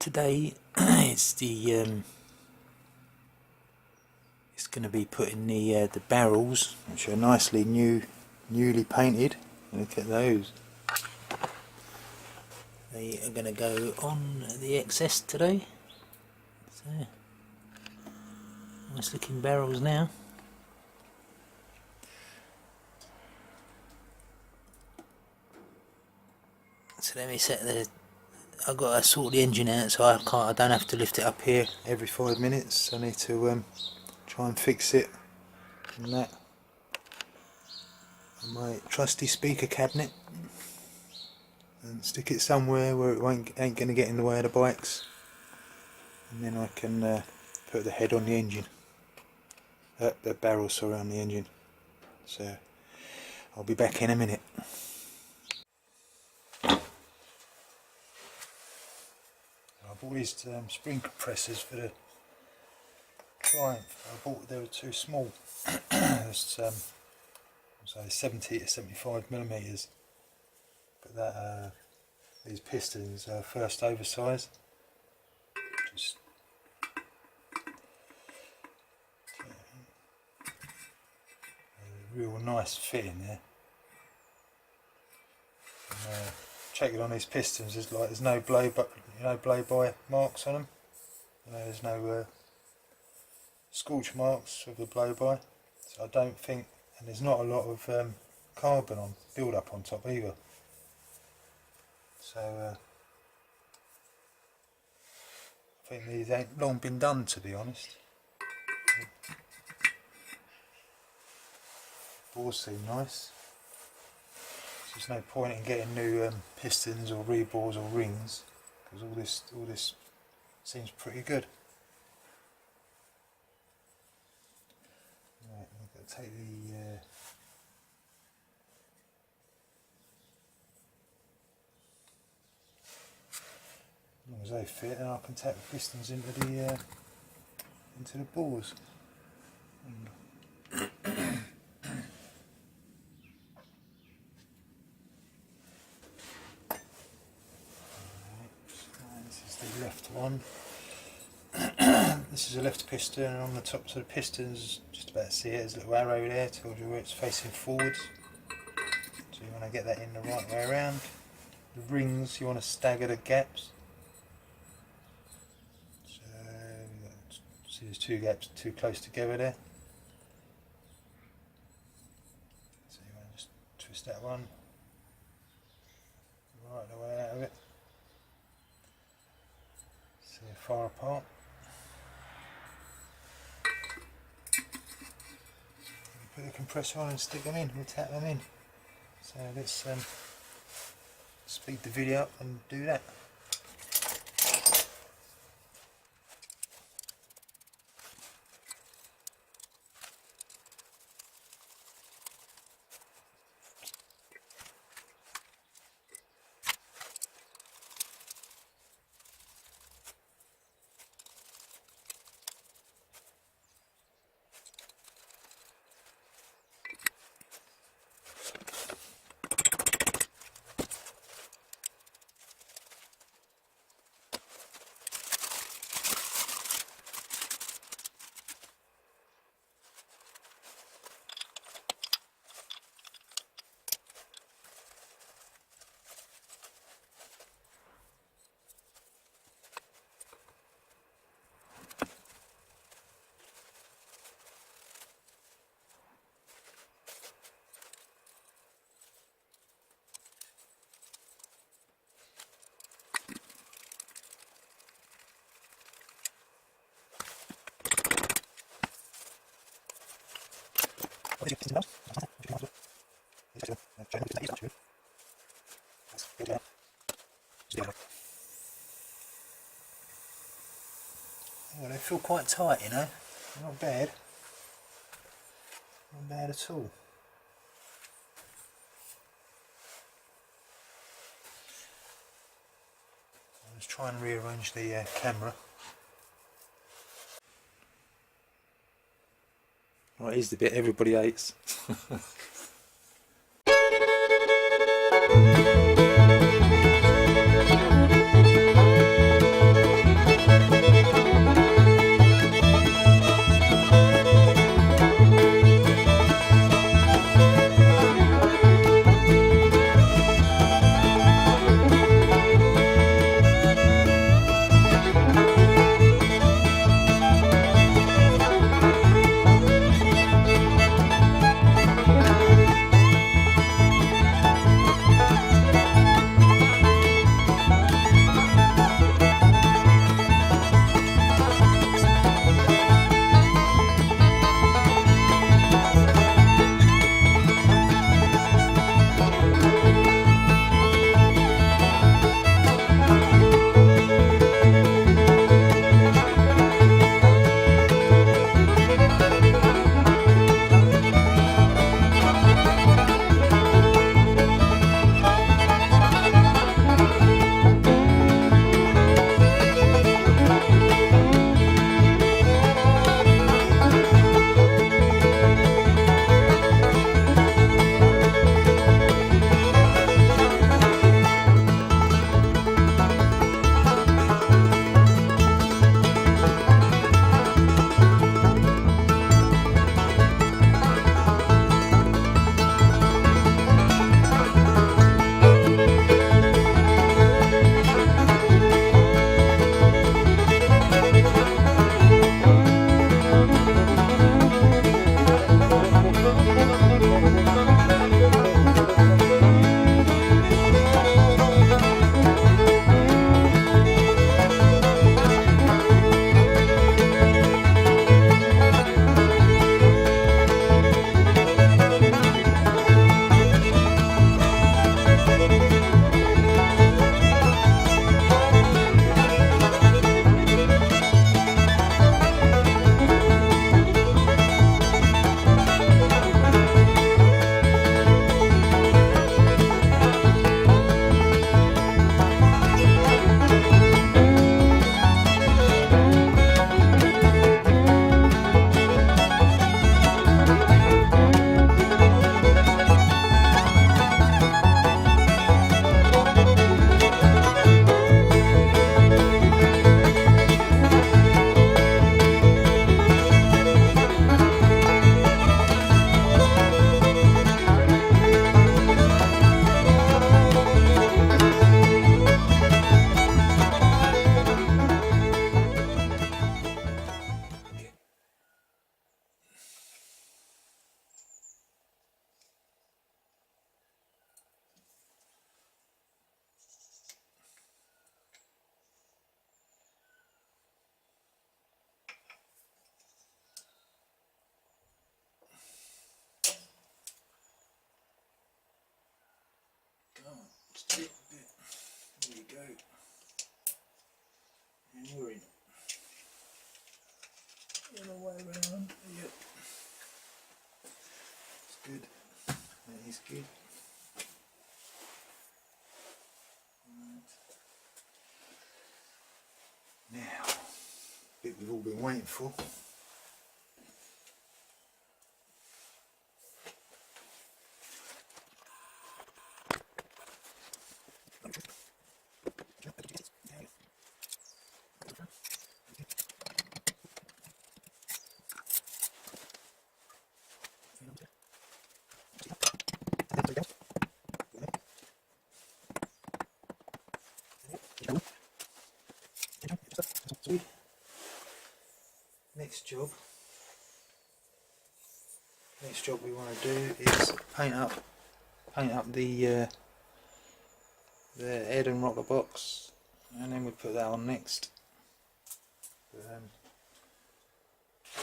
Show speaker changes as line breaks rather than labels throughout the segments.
today it's going to be putting the barrels, which are nicely newly painted. Look at those. They are going to go on the XS today. So, nice looking barrels now. So let me set the. I've got to sort the engine out, so I don't have to lift it up here every 5 minutes. I need to try and fix it and that on my trusty speaker cabinet, and stick it somewhere where it ain't going to get in the way of the bikes, and then I can put the head on the engine, the barrel, sorry, on the engine. So I'll be back in a minute. I bought these spring compressors for the Triumph. I bought, they were too small. It's 70 to 75 millimeters, but that these pistons are first oversized. Just a real nice fit in there. And, check it on these pistons. There's no blow-by marks on them. There's no scorch marks of the blow-by. So I don't think, and there's not a lot of carbon on build up on top either. So I think these ain't long been done, to be honest. Bores seem nice. There's no point in getting new pistons or rebores or rings, because all this seems pretty good. Right, I'm going to take the as long as they fit, and I can tap the pistons into the bores. Left one. This is a left piston, and on the tops of the pistons, just about to see it, there's a little arrow there, tells you where it's facing forwards. So you want to get that in the right way around. The rings, you want to stagger the gaps. So see, there's two gaps too close together there. So you want to just twist that one right the way out of it. They're far apart. Put the compressor on and stick them in, we'll tap them in. So let's speed the video up and do that. Well, they feel quite tight, you know. Not bad. Not bad at all. Let's try and rearrange the camera. Right, here's the bit everybody hates. Just a little bit. There we go. And we're in. The other way around. Yep. It's good. That is good. Right. Now, bit we've all been waiting for. Next job we want to do is paint up the head and rocker box, and then we put that on next.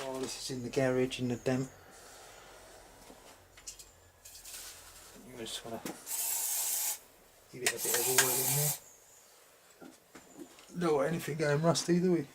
While this is in the garage in the damp, you just want to give it a bit of oil in there. Don't want anything going rusty, do we?